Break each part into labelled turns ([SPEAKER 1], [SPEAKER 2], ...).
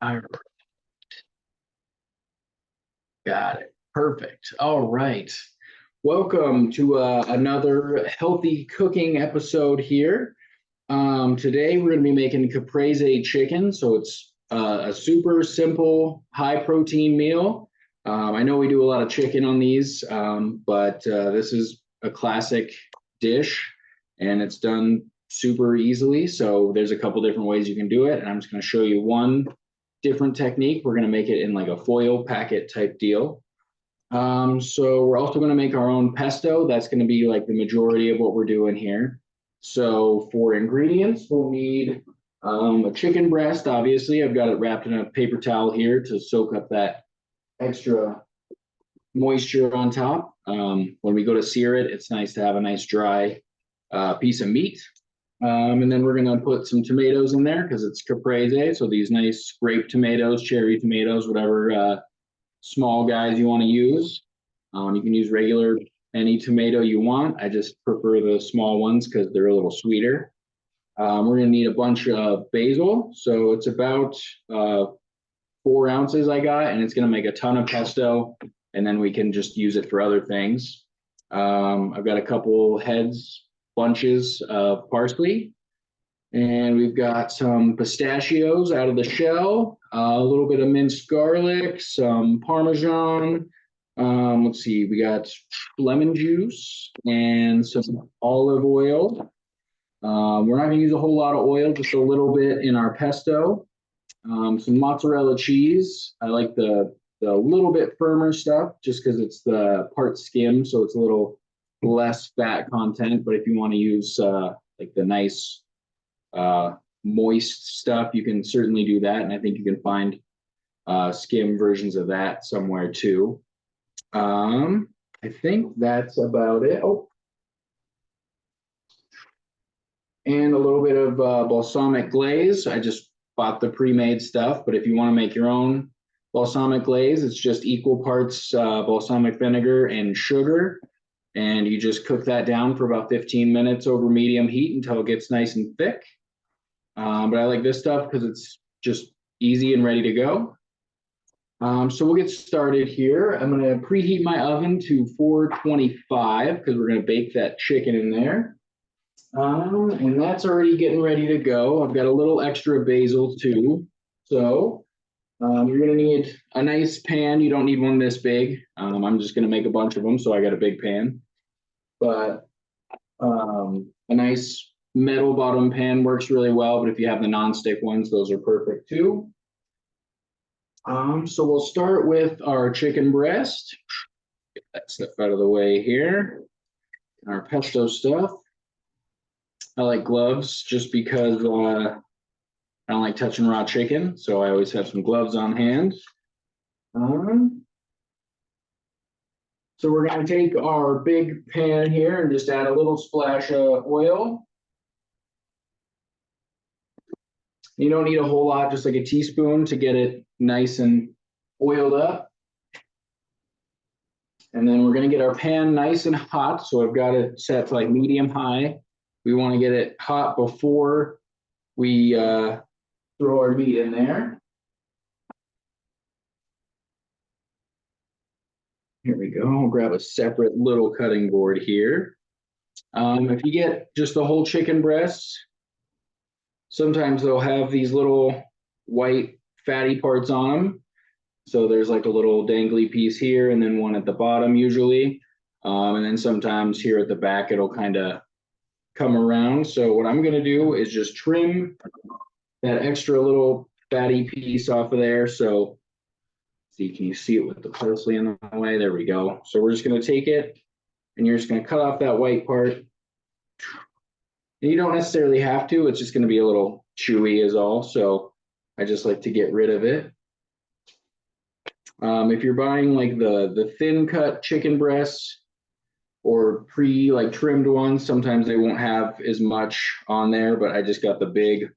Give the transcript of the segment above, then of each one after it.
[SPEAKER 1] All right, got it. Perfect. All right. Welcome to another healthy cooking episode here. Today we're going to be making Caprese chicken. So it's a super simple, high protein meal. I know we do a lot of chicken on these, but this is a classic dish and it's done super easily. So there's a couple different ways you can do it. And I'm just going to show you one different technique. We're going to make it in like a foil packet type deal. So we're also going to make our own pesto. That's going to be like the majority of what we're doing here. So for ingredients, we'll need a chicken breast. Obviously, I've got it wrapped in a paper towel here to soak up that extra moisture on top. When we go to sear it, it's nice to have a nice dry piece of meat. And then we're going to put some tomatoes in there because it's caprese. So these nice grape tomatoes, cherry tomatoes, whatever small guys you want to use. You can use regular any tomato you want. I just prefer the small ones because they're a little sweeter. We're going to need a bunch of basil. So it's about 4 ounces I got, and it's going to make a ton of pesto. And then we can just use it for other things. I've got a couple bunches of parsley. And we've got some pistachios out of the shell, a little bit of minced garlic, some Parmesan. Let's see, we got lemon juice and some olive oil. We're not going to use a whole lot of oil, just a little bit in our pesto. Some mozzarella cheese. I like the little bit firmer stuff just because it's the part skim, so it's a little less fat content. But if you want to use like the nice moist stuff, you can certainly do that, and I think you can find skim versions of that somewhere too. I think that's about it. Oh, and a little bit of balsamic glaze. I just bought the pre-made stuff, but if you want to make your own balsamic glaze, it's just equal parts balsamic vinegar and sugar, and you just cook that down for about 15 minutes over medium heat until it gets nice and thick. But I like this stuff because it's just easy and ready to go. So we'll get started here. I'm going to preheat my oven to 425 because we're going to bake that chicken in there. And that's already getting ready to go. I've got a little extra basil too. So you're going to need a nice pan. You don't need one this big. I'm just going to make a bunch of them, so I got a big pan. But a nice metal bottom pan works really well, but if you have the nonstick ones, those are perfect too. So we'll start with our chicken breast. Get that stuff out of the way here. Our pesto stuff. I like gloves just because I don't like touching raw chicken, so I always have some gloves on hand. So we're going to take our big pan here and just add a little splash of oil. You don't need a whole lot, just like a teaspoon to get it nice and oiled up. And then we're going to get our pan nice and hot. So I've got it set to like medium high. We want to get it hot before we throw our meat in there. Here we go. I'll grab a separate little cutting board here. If you get just the whole chicken breast, sometimes they'll have these little white fatty parts on them. So there's like a little dangly piece here and then one at the bottom usually. And then sometimes here at the back, it'll kind of come around. So what I'm going to do is just trim that extra little fatty piece off of there. So see, can you see it with the parsley in the way? There we go. So we're just going to take it and you're just going to cut off that white part. And you don't necessarily have to, it's just going to be a little chewy is all. So I just like to get rid of it. If you're buying like the thin cut chicken breasts or like trimmed ones, sometimes they won't have as much on there, but I just got the big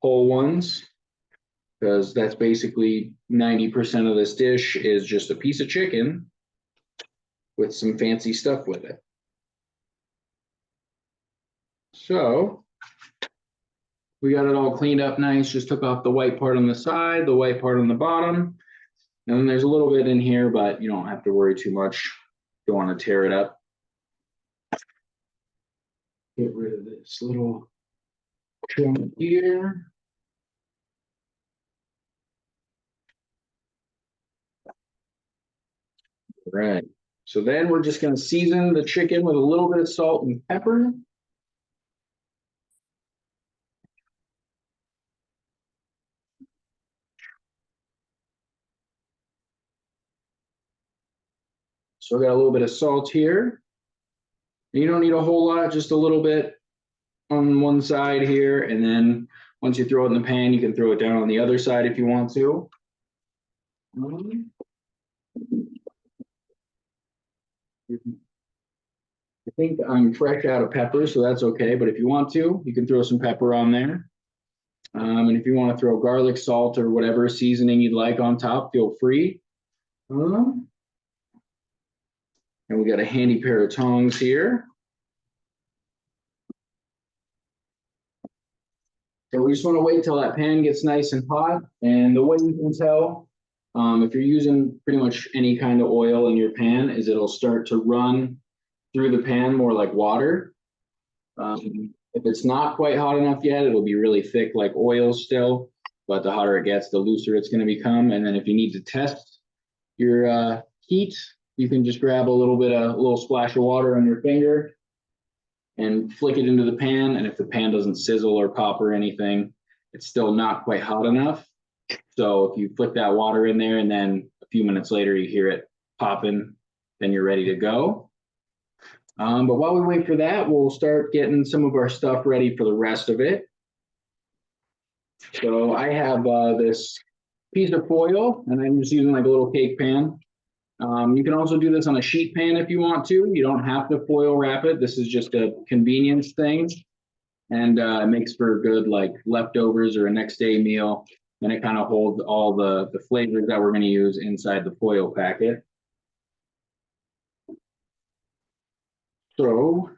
[SPEAKER 1] whole ones because that's basically 90% of this dish is just a piece of chicken with some fancy stuff with it. So We got it all cleaned up nice, just took off the white part on the side, the white part on the bottom. And then there's a little bit in here, but you don't have to worry too much. Don't want to tear it up. Get rid of this little chunk here. All right. So then we're just going to season the chicken with a little bit of salt and pepper. So I got a little bit of salt here. You don't need a whole lot, just a little bit on one side here. And then once you throw it in the pan, you can throw it down on the other side if you want to. I think I'm fresh out of pepper, so that's okay. But if you want to, you can throw some pepper on there. And if you want to throw garlic, salt, or whatever seasoning you'd like on top, feel free. And we got a handy pair of tongs here. So we just want to wait till that pan gets nice and hot. And the way you can tell, if you're using pretty much any kind of oil in your pan, is it'll start to run through the pan more like water. If it's not quite hot enough yet, it'll be really thick like oil still. But the hotter it gets, the looser it's going to become. And then if you need to test your heat, you can just grab a little splash of water on your finger and flick it into the pan. And if the pan doesn't sizzle or pop or anything, it's still not quite hot enough. So if you flick that water in there and then a few minutes later you hear it popping, then you're ready to go. But while we wait for that, we'll start getting some of our stuff ready for the rest of it. So I have this piece of foil, and I'm just using like a little cake pan. You can also do this on a sheet pan if you want to. You don't have to foil wrap it. This is just a convenience thing. And it makes for good like leftovers or a next day meal. And it kind of holds all the flavors that we're going to use inside the foil packet. So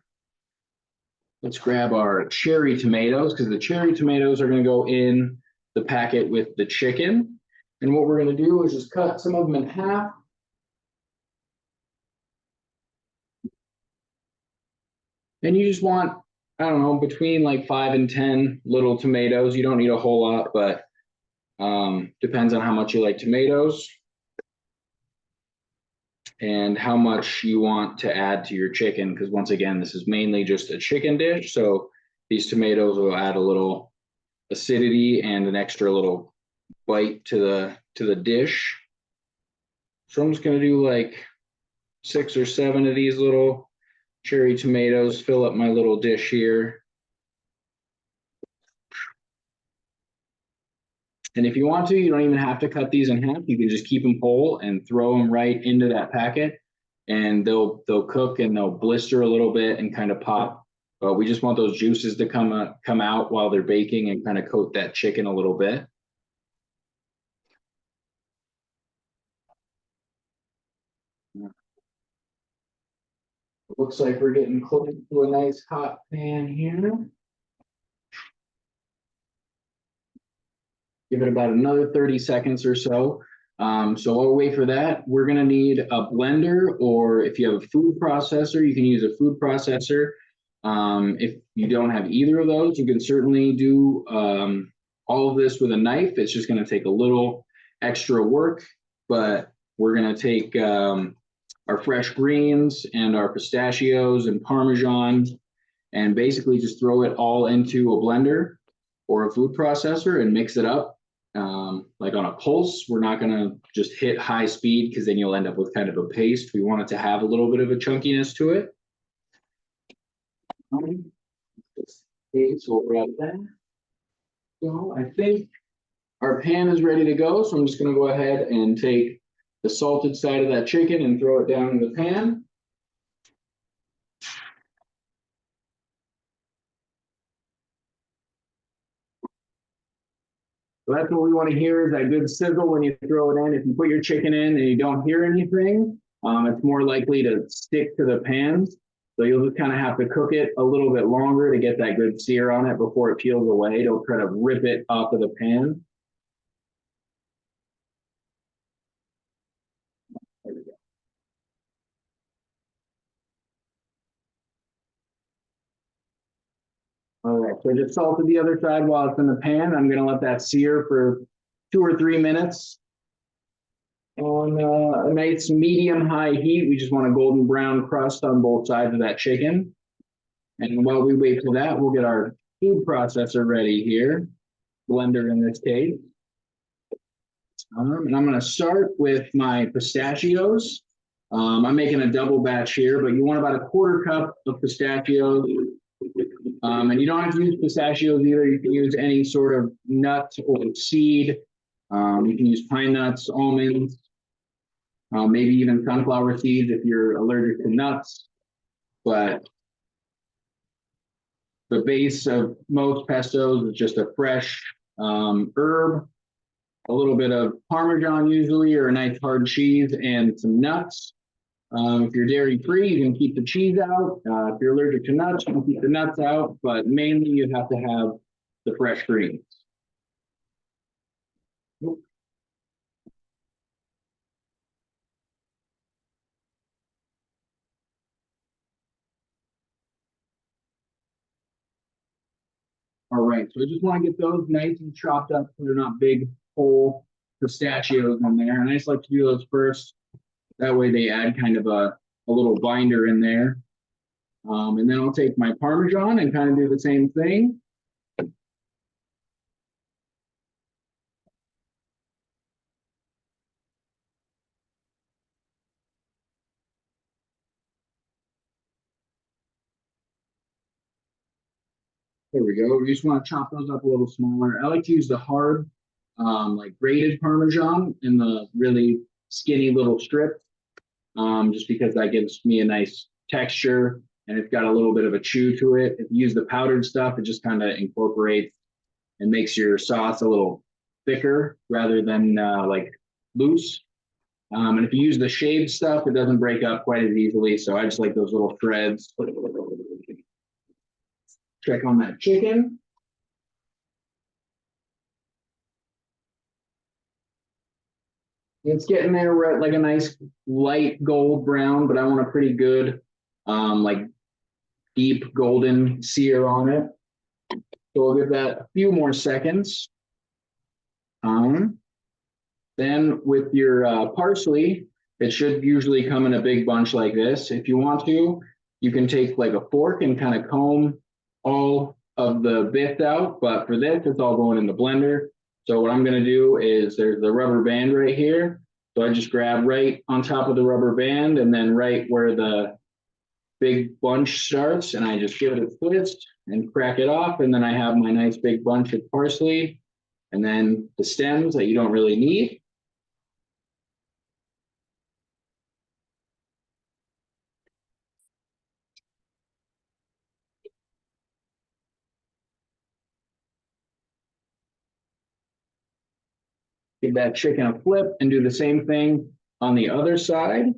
[SPEAKER 1] let's grab our cherry tomatoes, because the cherry tomatoes are going to go in the packet with the chicken. And what we're going to do is just cut some of them in half. And you just want, I don't know, between like 5 and 10 little tomatoes. You don't need a whole lot, but depends on how much you like tomatoes and how much you want to add to your chicken. Because once again, this is mainly just a chicken dish. So these tomatoes will add a little acidity and an extra little bite to the dish. So I'm just going to do like 6 or 7 of these little cherry tomatoes, fill up my little dish here. And if you want to, you don't even have to cut these in half. You can just keep them whole and throw them right into that packet, and they'll cook and they'll blister a little bit and kind of pop. But we just want those juices to come out while they're baking and kind of coat that chicken a little bit. Looks like we're getting close to a nice hot pan here. Give it about another 30 seconds or so. So while we wait for that, we're going to need a blender, or if you have a food processor, you can use a food processor. If you don't have either of those, you can certainly do all of this with a knife. It's just going to take a little extra work, but we're going to take our fresh greens and our pistachios and Parmesan and basically just throw it all into a blender or a food processor and mix it up. Like on a pulse, we're not going to just hit high speed because then you'll end up with kind of a paste. We want it to have a little bit of a chunkiness to it. Okay, so we'll grab that. So I think our pan is ready to go. So I'm just going to go ahead and take the salted side of that chicken and throw it down in the pan. So that's what we want to hear, is that good sizzle when you throw it in. If you put your chicken in and you don't hear anything, it's more likely to stick to the pans. So you'll just kind of have to cook it a little bit longer to get that good sear on it before it peels away. Don't try to rip it off of the pan. There we go. All right, so I just salted the other side while it's in the pan. I'm gonna let that sear for 2 or 3 minutes on a nice medium-high heat. We just want a golden brown crust on both sides of that chicken. And while we wait for that, we'll get our food processor ready here, blender in this case. And I'm going to start with my pistachios. I'm making a double batch here, but you want about a quarter cup of pistachios. And you don't have to use pistachios either. You can use any sort of nut or seed. You can use pine nuts, almonds, maybe even sunflower seeds if you're allergic to nuts. But the base of most pestos is just a fresh herb, a little bit of Parmesan usually, or a nice hard cheese, and some nuts. If you're dairy free, you can keep the cheese out. If you're allergic to nuts, you can keep the nuts out, but mainly you have to have the fresh greens. All right, so I just want to get those nice and chopped up so they're not big, whole pistachios in there. And I just like to do those first. That way they add kind of a little binder in there. And then I'll take my Parmesan and kind of do the same thing. There we go. We just want to chop those up a little smaller. I like to use the hard, like grated Parmesan in the really skinny little strips, just because that gives me a nice texture and it's got a little bit of a chew to it. If you use the powdered stuff, it just kind of incorporates and makes your sauce a little thicker rather than like loose. And if you use the shaved stuff, it doesn't break up quite as easily. So I just like those little shreds. Check on that chicken. It's getting there. We're at like a nice light gold brown, but I want a pretty good, like deep golden sear on it. So we'll give that a few more seconds. Then with your parsley, it should usually come in a big bunch like this. If you want to, you can take like a fork and kind of comb all of the bits out. But for this, it's all going in the blender. So what I'm going to do is there's the rubber band right here. So I just grab right on top of the rubber band and then right where the big bunch starts, and I just give it a twist and crack it off. And then I have my nice big bunch of parsley and then the stems that you don't really need. Give that chicken a flip and do the same thing on the other side.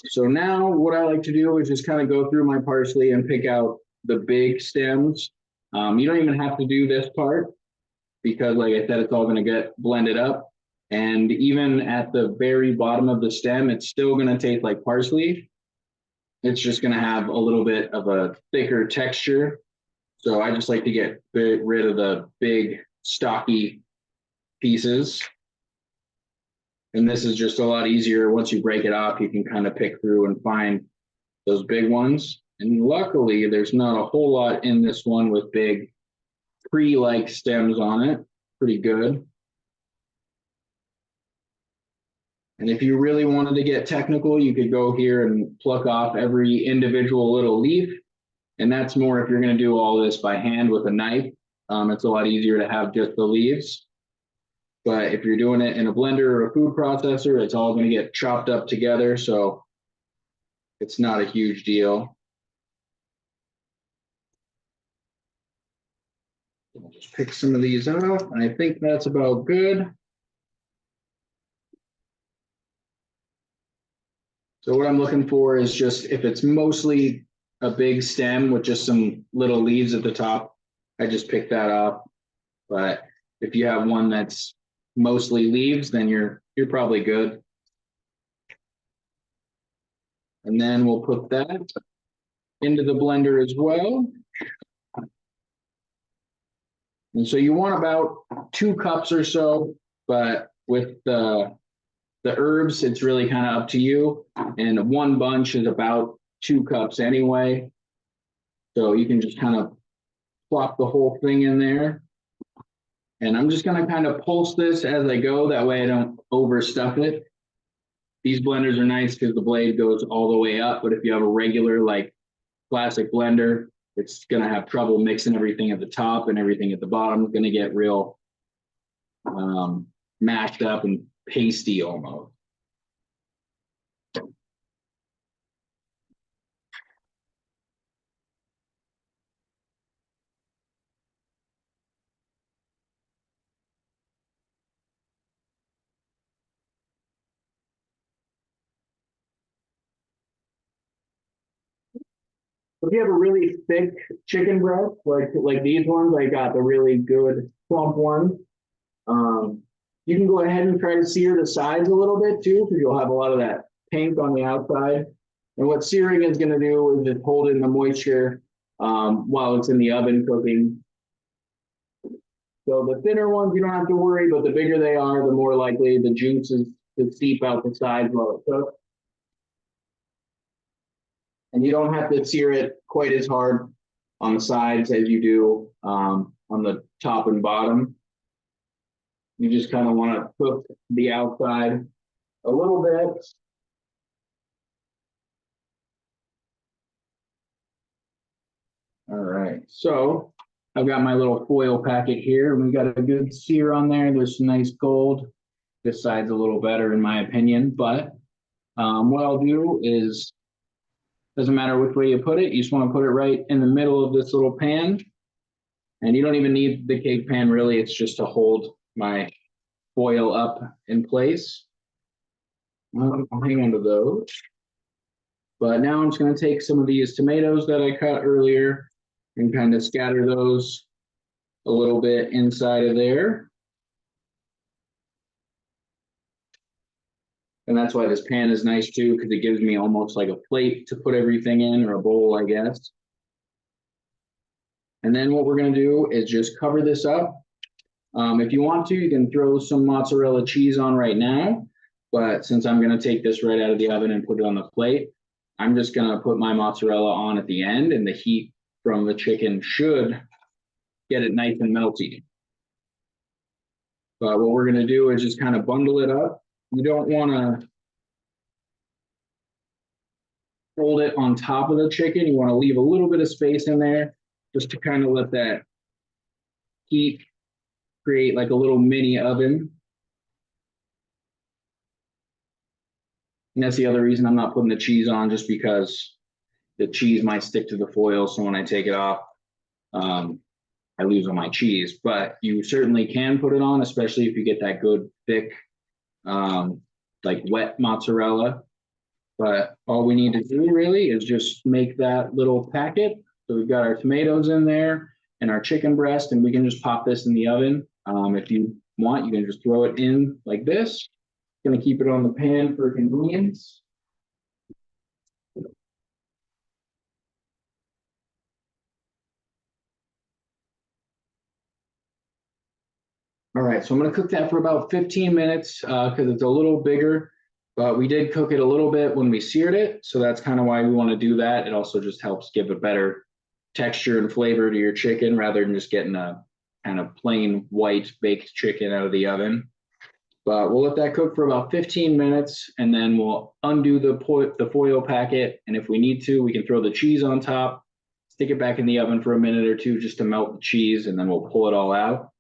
[SPEAKER 1] So now what I like to do is just kind of go through my parsley and pick out the big stems. You don't even have to do this part because like I said, it's all going to get blended up. And even at the very bottom of the stem, it's still going to taste like parsley. It's just going to have a little bit of a thicker texture. So I just like to get rid of the big stocky pieces. And this is just a lot easier. Once you break it off, you can kind of pick through and find those big ones. And luckily, there's not a whole lot in this one with big tree-like stems on it. Pretty good. And if you really wanted to get technical, you could go here and pluck off every individual little leaf. And that's more if you're going to do all this by hand with a knife. It's a lot easier to have just the leaves. But if you're doing it in a blender or a food processor, it's all going to get chopped up together. So it's not a huge deal. I'll just pick some of these off. And I think that's about good. So So what I'm looking for is just if it's mostly a big stem with just some little leaves at the top, I just pick that up. But if you have one that's mostly leaves, then you're probably good. And then we'll put that into the blender as well. And so you want about 2 cups or so, but with the herbs, it's really kind of up to you. And 1 bunch is about 2 cups anyway. So you can just kind of plop the whole thing in there. And I'm just gonna kind of pulse this as I go, that way I don't overstuff it. These blenders are nice because the blade goes all the way up, but if you have a regular like classic blender, it's gonna have trouble mixing everything at the top and everything at the bottom. It's gonna get real mashed up and pasty almost. If you have a really thick chicken breast, like these ones, I got the really good plump ones. You can go ahead and try to sear the sides a little bit too, because you'll have a lot of that pink on the outside. And what searing is going to do is just hold in the moisture while it's in the oven cooking. So the thinner ones, you don't have to worry, but the bigger they are, the more likely the juices to seep out the sides while it cooks. And you don't have to sear it quite as hard on the sides as you do on the top and bottom. You just kind of want to cook the outside a little bit. All right, so I've got my little foil packet here, and we got a good sear on there. There's some nice gold. This side's a little better in my opinion, but what I'll do is, doesn't matter which way you put it, you just want to put it right in the middle of this little pan. And you don't even need the cake pan really, it's just to hold my foil up in place. I'll hang on to those. But now I'm just going to take some of these tomatoes that I cut earlier and kind of scatter those a little bit inside of there. And that's why this pan is nice too, because it gives me almost like a plate to put everything in, or a bowl, I guess. And then what we're going to do is just cover this up. If you want to, you can throw some mozzarella cheese on right now. But since I'm going to take this right out of the oven and put it on the plate, I'm just going to put my mozzarella on at the end, and the heat from the chicken should get it nice and melty. But what we're going to do is just kind of bundle it up. You don't want to hold it on top of the chicken. You want to leave a little bit of space in there just to kind of let that heat create like a little mini oven. And that's the other reason I'm not putting the cheese on, just because the cheese might stick to the foil. So when I take it off, I lose all my cheese. But you certainly can put it on, especially if you get that good thick, like wet mozzarella. But all we need to do really is just make that little packet. So we've got our tomatoes in there and our chicken breast, and we can just pop this in the oven. If you want, you can just throw it in like this. Going to keep it on the pan for convenience. All right, so I'm going to cook that for about 15 minutes because it's a little bigger, but we did cook it a little bit when we seared it. So that's kind of why we want to do that. It also just helps give a better texture and flavor to your chicken rather than just getting a kind of plain white baked chicken out of the oven. But we'll let that cook for about 15 minutes, and then we'll undo the foil packet. And if we need to, we can throw the cheese on top, stick it back in the oven for a minute or two just to melt the cheese, and then we'll pull it all out.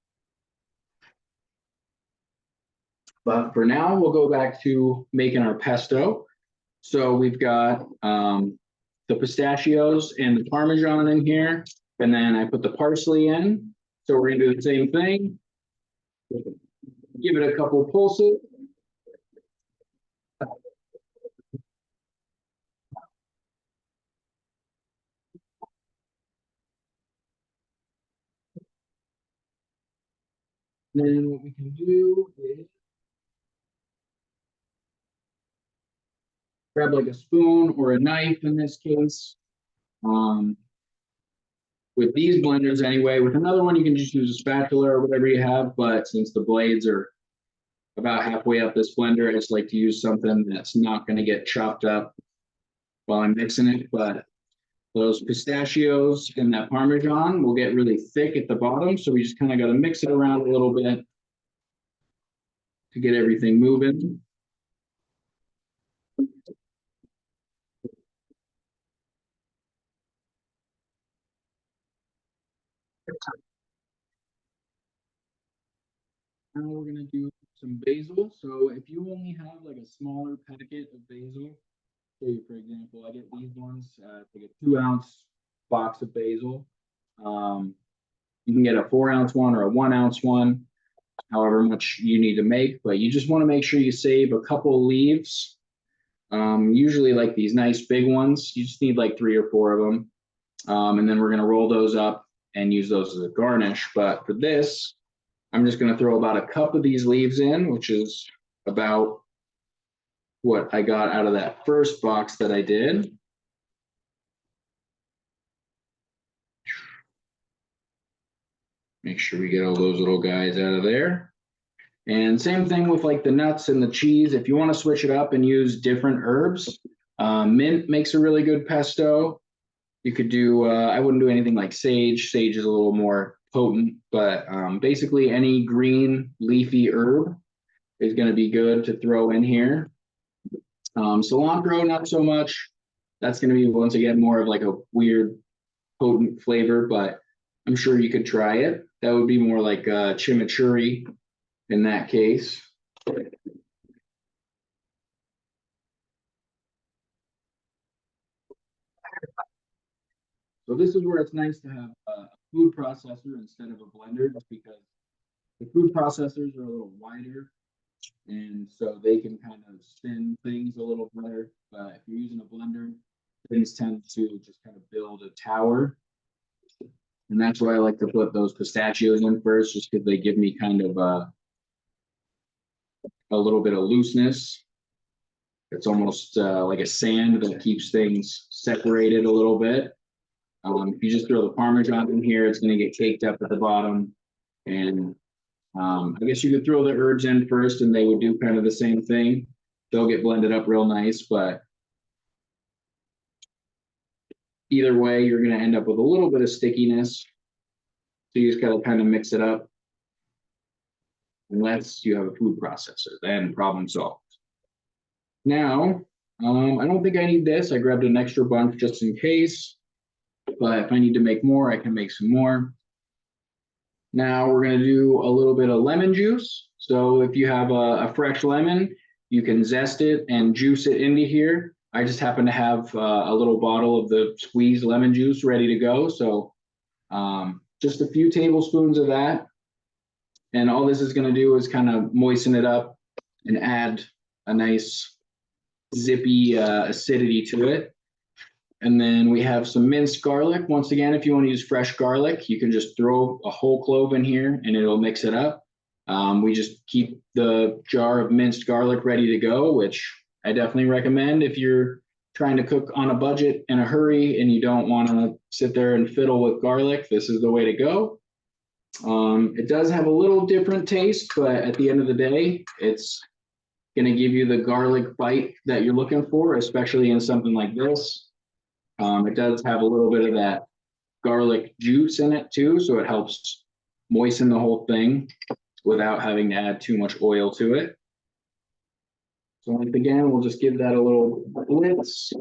[SPEAKER 1] But for now, we'll go back to making our pesto. So we've got the pistachios and the Parmesan in here, and then I put the parsley in. So we're gonna do the same thing. Give it a couple pulses. Then what we can do is grab like a spoon or a knife in this case. Um, with these blenders anyway, with another one, you can just use a spatula or whatever you have. But since the blades are about halfway up this blender, I just like to use something that's not going to get chopped up while I'm mixing it. But those pistachios and that Parmesan will get really thick at the bottom. So we just kind of got to mix it around a little bit to get everything moving. Now we're gonna do some basil. So if you only have like a smaller packet of basil, say for example, I get these ones, like a 2 ounce box of basil. Um, you can get a 4 ounce one or a 1 ounce one, however much you need to make, but you just want to make sure you save a couple leaves. Usually like these nice big ones, you just need like 3 or 4 of them. And then we're gonna roll those up and use those as a garnish. But for this, I'm just going to throw about a cup of these leaves in, which is about what I got out of that first box that I did. Make sure we get all those little guys out of there. And same thing with like the nuts and the cheese. If you want to switch it up and use different herbs, mint makes a really good pesto. You could do, I wouldn't do anything like sage. Sage is a little more potent, but basically any green leafy herb is going to be good to throw in here. Cilantro, not so much. That's going to be, once again, more of like a weird, potent flavor, but I'm sure you could try it. That would be more like chimichurri in that case. So this is where it's nice to have a food processor instead of a blender, just because the food processors are a little wider, and so they can kind of spin things a little better. But if you're using a blender, things tend to just kind of build a tower. And that's why I like to put those pistachios in first, just because they give me kind of a little bit of looseness. It's almost like a sand that keeps things separated a little bit. If you just throw the Parmesan in here, it's going to get caked up at the bottom. And I guess you could throw the herbs in first and they would do kind of the same thing. They'll get blended up real nice, but either way, you're going to end up with a little bit of stickiness. So you just got to kind of mix it up. Unless you have a food processor, then problem solved. Now, I don't think I need this. I grabbed an extra bunch just in case, but if I need to make more, I can make some more. Now we're gonna do a little bit of lemon juice. So if you have a fresh lemon, you can zest it and juice it into here. I just happen to have a little bottle of the squeezed lemon juice ready to go. So just a few tablespoons of that. And all this is gonna do is kind of moisten it up and add a nice zippy acidity to it. And then we have some minced garlic. Once again, if you want to use fresh garlic, you can just throw a whole clove in here and it'll mix it up. We just keep the jar of minced garlic ready to go, which I definitely recommend if you're trying to cook on a budget in a hurry and you don't want to sit there and fiddle with garlic. This is the way to go. It does have a little different taste, but at the end of the day, it's going to give you the garlic bite that you're looking for, especially in something like this. It does have a little bit of that garlic juice in it too, so it helps moisten the whole thing without having to add too much oil to it. So once again, we'll just give that a little blitz.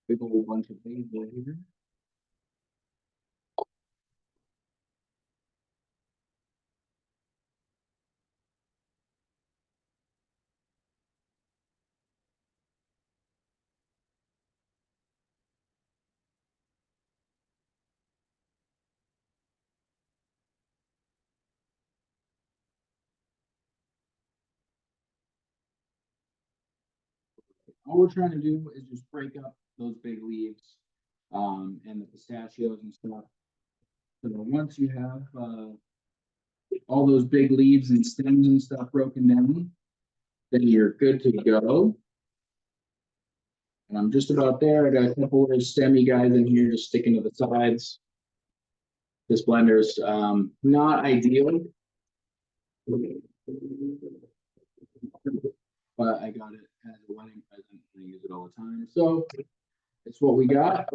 [SPEAKER 1] Big old bunch of basil here. all we're trying to do is just break up those big leaves and the pistachios and stuff. So once you have all those big leaves and stems and stuff broken down, then you're good to go. And I'm just about there. I got a couple of stemmy guys in here just sticking to the sides. This blender's not ideal, but I got it as a wedding present and I use it all the time. So it's what we got.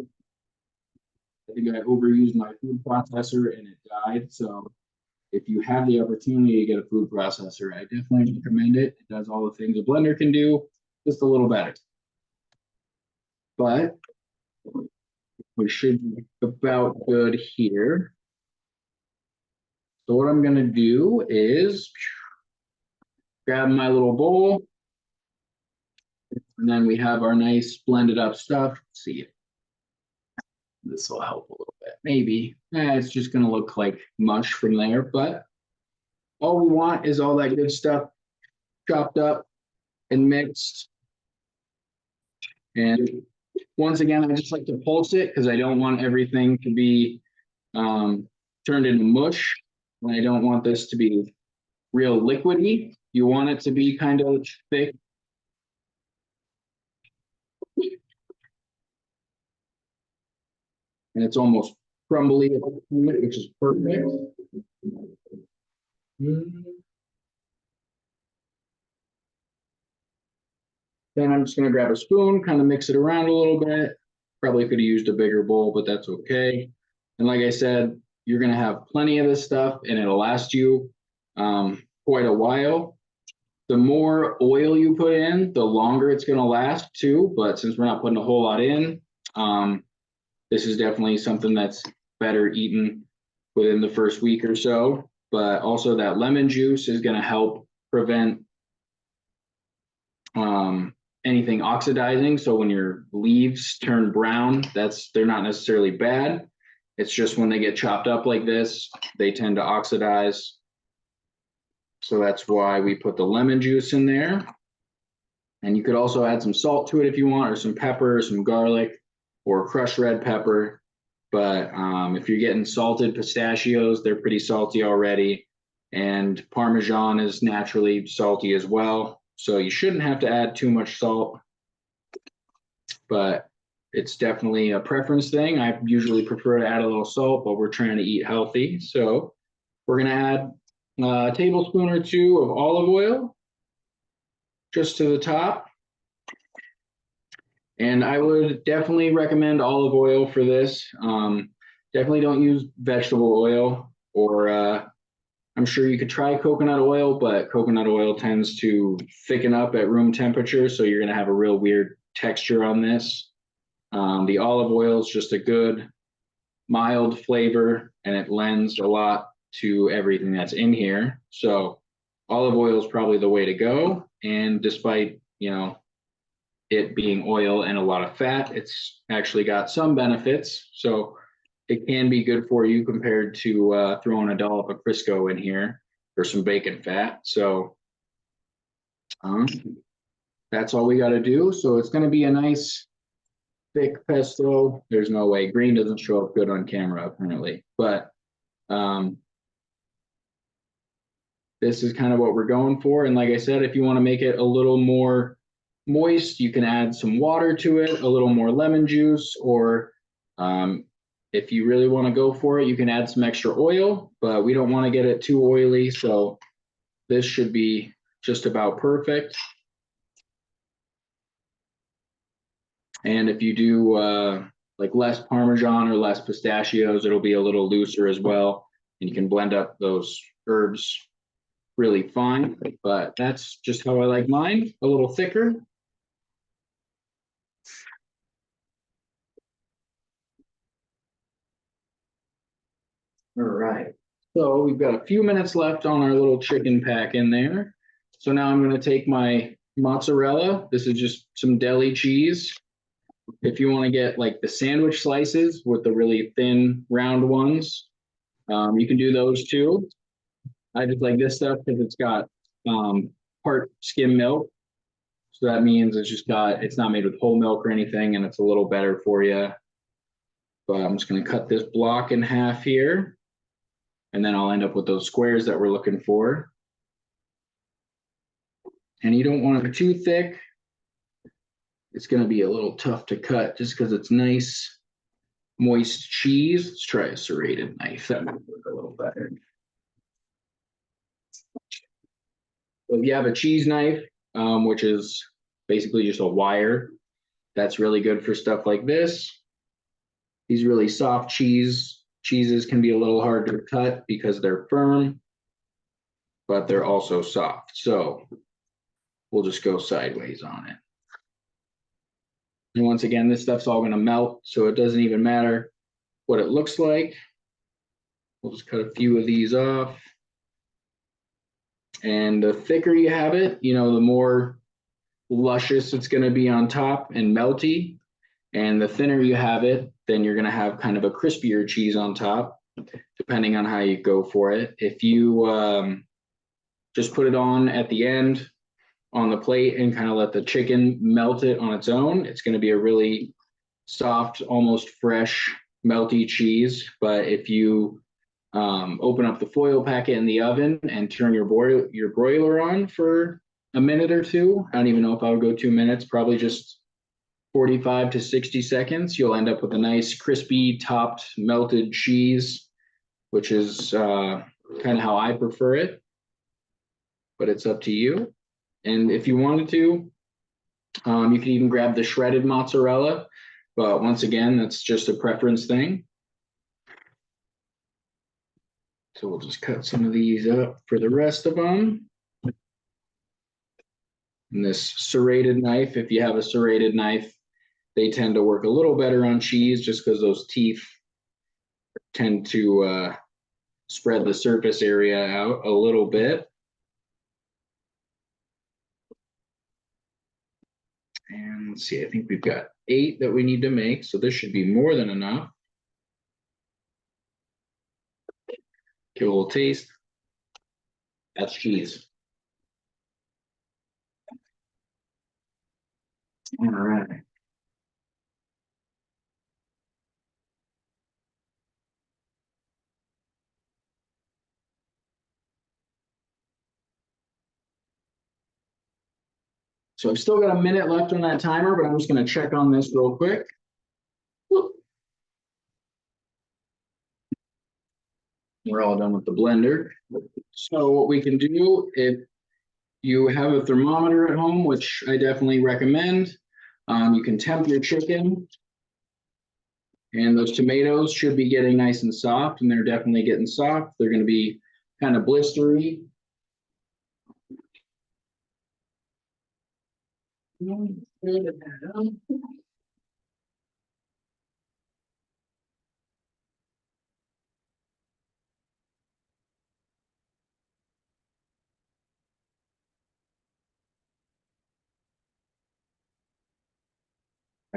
[SPEAKER 1] I think I overused my food processor and it died. So if you have the opportunity to get a food processor, I definitely recommend it. It does all the things a blender can do, just a little better. But we should be about good here. So what I'm gonna do is grab my little bowl, and then we have our nice blended up stuff. Let's see if this will help a little bit. Maybe it's just gonna look like mush from there, but all we want is all that good stuff chopped up and mixed. And once again, I just like to pulse it because I don't want everything to be turned into mush. And I don't want this to be real liquidy. You want it to be kind of thick. And it's almost crumbly, which is perfect. Then I'm just gonna grab a spoon, kind of mix it around a little bit. Probably could have used a bigger bowl, but that's okay. And like I said, you're gonna have plenty of this stuff and it'll last you quite a while. The more oil you put in, the longer it's gonna last too. But since we're not putting a whole lot in, this is definitely something that's better eaten within the first week or so. But also that lemon juice is gonna help prevent anything oxidizing. So when your leaves turn brown, they're not necessarily bad. It's just when they get chopped up like this, they tend to oxidize. So that's why we put the lemon juice in there. And you could also add some salt to it if you want, or some pepper, or some garlic, or crushed red pepper. But if you're getting salted pistachios, they're pretty salty already. And Parmesan is naturally salty as well. So you shouldn't have to add too much salt, but it's definitely a preference thing. I usually prefer to add a little salt, but we're trying to eat healthy. So we're gonna add a tablespoon or two of olive oil just to the top. And I would definitely recommend olive oil for this. Definitely don't use vegetable oil, or I'm sure you could try coconut oil, but coconut oil tends to thicken up at room temperature, so you're gonna have a real weird texture on this. The olive oil is just a good, mild flavor, and it lends a lot to everything that's in here. So olive oil is probably the way to go. And despite, it being oil and a lot of fat, it's actually got some benefits. So it can be good for you compared to throwing a dollop of Crisco in here or some bacon fat. So that's all we got to do. So it's going to be a nice thick pesto. There's no way green doesn't show up good on camera apparently, but this is kind of what we're going for. And like I said, if you want to make it a little more moist, you can add some water to it, a little more lemon juice, or if you really want to go for it, you can add some extra oil, but we don't want to get it too oily. So this should be just about perfect. And if you do like less Parmesan or less pistachios, it'll be a little looser as well. And you can blend up those herbs really fine, but that's just how I like mine, a little thicker. All right, so we've got a few minutes left on our little chicken pack in there. So now I'm going to take my mozzarella. This is just some deli cheese. If you want to get like the sandwich slices with the really thin round ones, you can do those too. I just like this stuff because it's got part skim milk. So that means it's not made with whole milk or anything, and it's a little better for you. But I'm just going to cut this block in half here, and then I'll end up with those squares that we're looking for. And you don't want it too thick. It's going to be a little tough to cut just because it's nice, moist cheese. Let's try a serrated knife. That might work a little better. So if you have a cheese knife, which is basically just a wire, that's really good for stuff like this. These really soft cheeses can be a little hard to cut because they're firm, but they're also soft. So we'll just go sideways on it. And once again, this stuff's all going to melt, so it doesn't even matter what it looks like. We'll just cut a few of these off. And the thicker you have it, the more luscious it's going to be on top and melty. And the thinner you have it, then you're going to have kind of a crispier cheese on top, depending on how you go for it. If you just put it on at the end on the plate and kind of let the chicken melt it on its own, it's going to be a really soft, almost fresh, melty cheese. But if you open up the foil packet in the oven and turn your broiler on for a minute or two, I don't even know if I would go 2 minutes, probably just 45 to 60 seconds, you'll end up with a nice crispy topped melted cheese, which is kind of how I prefer it, but it's up to you. And if you wanted to, you could even grab the shredded mozzarella, but once again, that's just a preference thing. So we'll just cut some of these up for the rest of them. And this serrated knife, if you have a serrated knife, they tend to work a little better on cheese just because those teeth tend to spread the surface area out a little bit. And let's see, I think we've got 8 that we need to make, so this should be more than enough. Give it a little taste. That's cheese. All right. So I've still got a minute left on that timer, but I'm just going to check on this real quick. Whoop. We're all done with the blender. So what we can do, if you have a thermometer at home, which I definitely recommend, you can temp your chicken. And those tomatoes should be getting nice and soft, and they're definitely getting soft. They're going to be kind of blistery.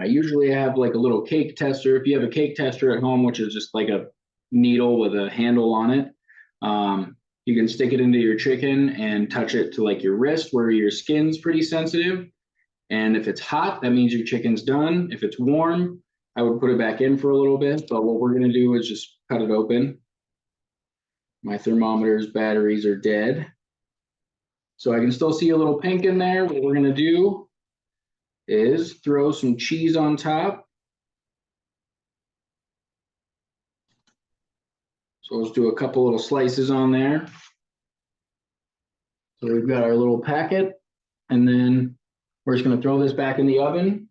[SPEAKER 1] Usually I have like a little cake tester. If you have a cake tester at home, which is just like a needle with a handle on it, you can stick it into your chicken and touch it to like your wrist where your skin's pretty sensitive. And if it's hot, that means your chicken's done. If it's warm, I would put it back in for a little bit. But what we're going to do is just cut it open. My thermometer's batteries are dead. So I can still see a little pink in there. What we're going to do is throw some cheese on top. So let's do a couple little slices on there. So we've got our little packet, and then we're just going to throw this back in the oven.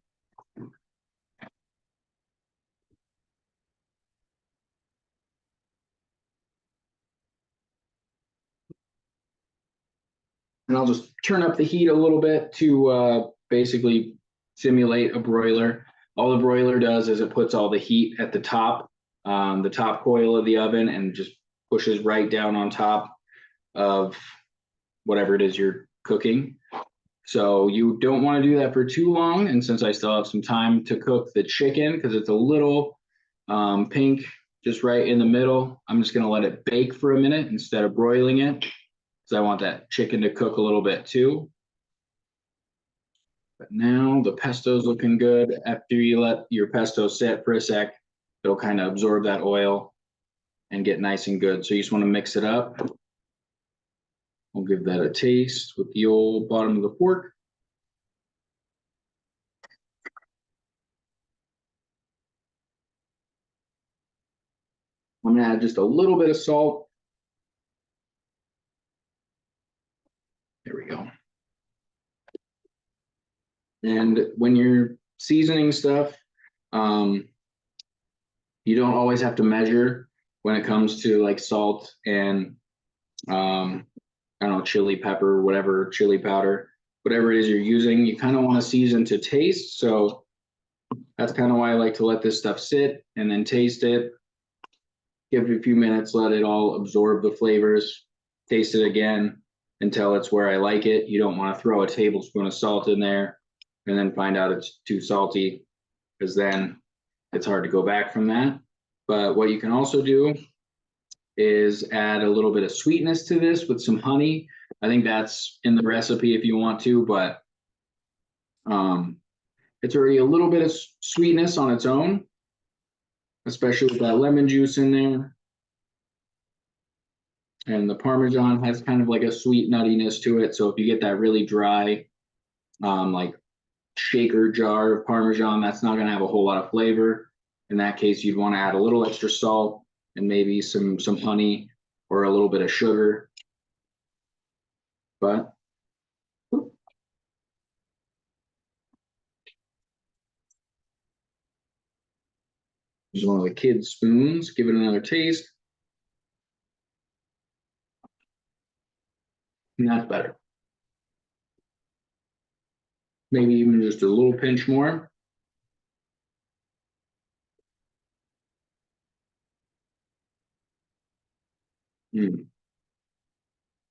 [SPEAKER 1] And I'll just turn up the heat a little bit to basically simulate a broiler. All the broiler does is it puts all the heat at the top coil of the oven, and just pushes right down on top of whatever it is you're cooking. So you don't want to do that for too long. And since I still have some time to cook the chicken, because it's a little pink just right in the middle, I'm just going to let it bake for a minute instead of broiling it, because I want that chicken to cook a little bit too. But now the pesto's looking good. After you let your pesto sit for a sec, it'll kind of absorb that oil and get nice and good. So you just want to mix it up. We'll give that a taste with the old bottom of the fork. I'm gonna add just a little bit of salt. There we go. And when you're seasoning stuff, you don't always have to measure when it comes to like salt and I don't know, chili pepper, whatever, chili powder, whatever it is you're using. You kind of want to season to taste. So that's kind of why I like to let this stuff sit and then taste it. Give it a few minutes, let it all absorb the flavors, taste it again until it's where I like it. You don't want to throw a tablespoon of salt in there and then find out it's too salty, because then it's hard to go back from that. But what you can also do is add a little bit of sweetness to this with some honey. I think that's in the recipe if you want to, but it's already a little bit of sweetness on its own, especially with that lemon juice in there. And the Parmesan has kind of like a sweet nuttiness to it. So if you get that really dry, like shaker jar of Parmesan, that's not going to have a whole lot of flavor. In that case, you'd want to add a little extra salt and maybe some honey or a little bit of sugar. But use one of the kids' spoons, give it another taste. And that's better. Maybe even just a little pinch more.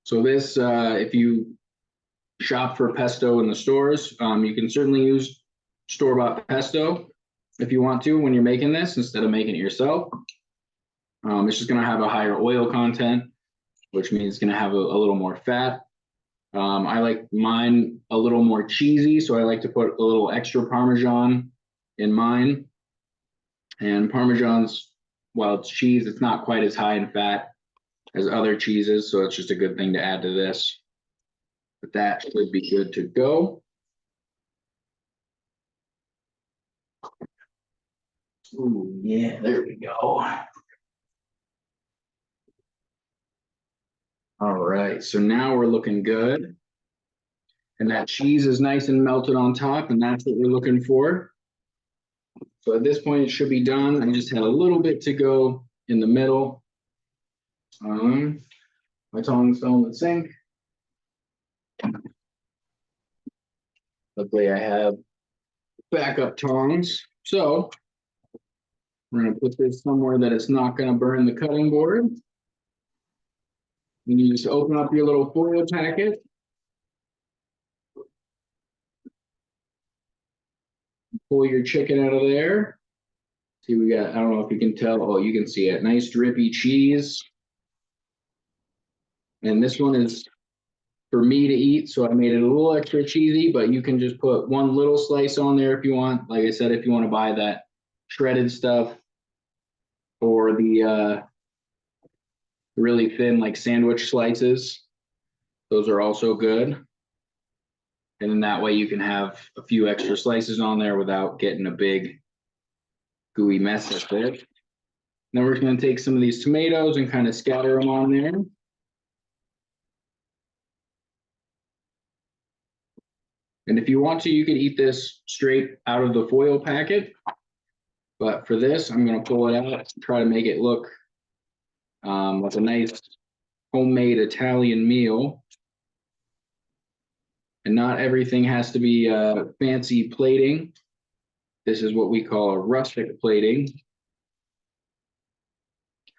[SPEAKER 1] So this, if you shop for pesto in the stores, you can certainly use store-bought pesto if you want to when you're making this instead of making it yourself. It's just going to have a higher oil content, which means it's going to have a little more fat. I like mine a little more cheesy, so I like to put a little extra Parmesan in mine. And Parmesan's, while it's cheese, it's not quite as high in fat as other cheeses, so it's just a good thing to add to this. But that should be good to go. Ooh, yeah, there we go. All right, so now we're looking good. And that cheese is nice and melted on top, and that's what we're looking for. So at this point, it should be done. I just had a little bit to go in the middle. My tongs fell in the sink. Luckily, I have backup tongs. So we're going to put this somewhere that it's not going to burn the cutting board. And you just open up your little foil packet. Pull your chicken out of there. See, we got, I don't know if you can tell. Oh, you can see it. Nice drippy cheese. And this one is for me to eat, so I made it a little extra cheesy, but you can just put one little slice on there if you want. Like I said, if you want to buy that shredded stuff or the really thin like sandwich slices, those are also good. And then that way you can have a few extra slices on there without getting a big gooey mess of it. Then we're going to take some of these tomatoes and kind of scatter them on there. And if you want to, you could eat this straight out of the foil packet. But for this, I'm going to pull it out, try to make it look like a nice homemade Italian meal. And not everything has to be fancy plating. This is what we call a rustic plating.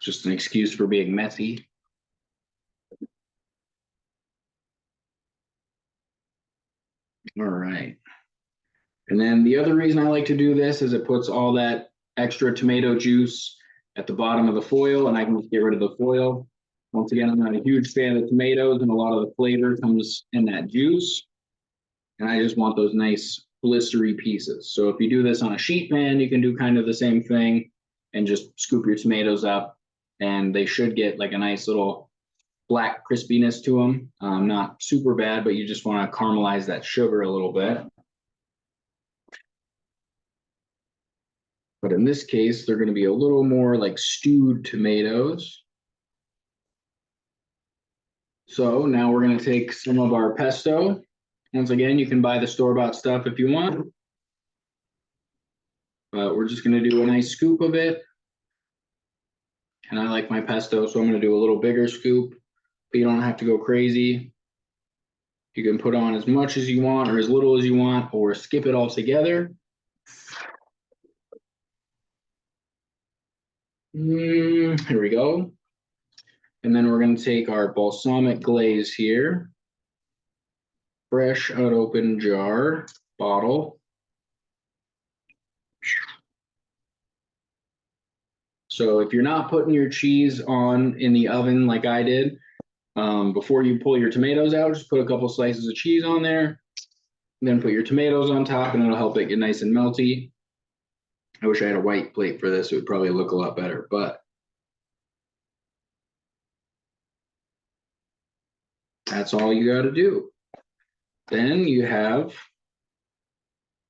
[SPEAKER 1] Just an excuse for being messy. All right. And then the other reason I like to do this is it puts all that extra tomato juice at the bottom of the foil, and I can just get rid of the foil. Once again, I'm not a huge fan of tomatoes, and a lot of the flavor comes in that juice. And I just want those nice blistery pieces. So if you do this on a sheet pan, you can do kind of the same thing and just scoop your tomatoes up, and they should get like a nice little black crispiness to them. Not super bad, but you just want to caramelize that sugar a little bit. But in this case, they're going to be a little more like stewed tomatoes. So now we're going to take some of our pesto. Once again, you can buy the store-bought stuff if you want. But we're just going to do a nice scoop of it. And I like my pesto, so I'm going to do a little bigger scoop. But you don't have to go crazy. You can put on as much as you want or as little as you want, or skip it altogether. Here we go. And then we're going to take our balsamic glaze here. Fresh out open jar, bottle. So if you're not putting your cheese on in the oven like I did, before you pull your tomatoes out, just put a couple slices of cheese on there, then put your tomatoes on top, and it'll help it get nice and melty. I wish I had a white plate for this. It would probably look a lot better, but that's all you got to do. Then you have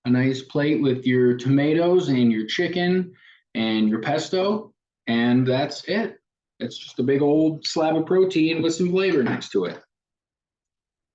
[SPEAKER 1] a nice plate with your tomatoes and your chicken and your pesto, and that's it. It's just a big old slab of protein with some flavor next to it.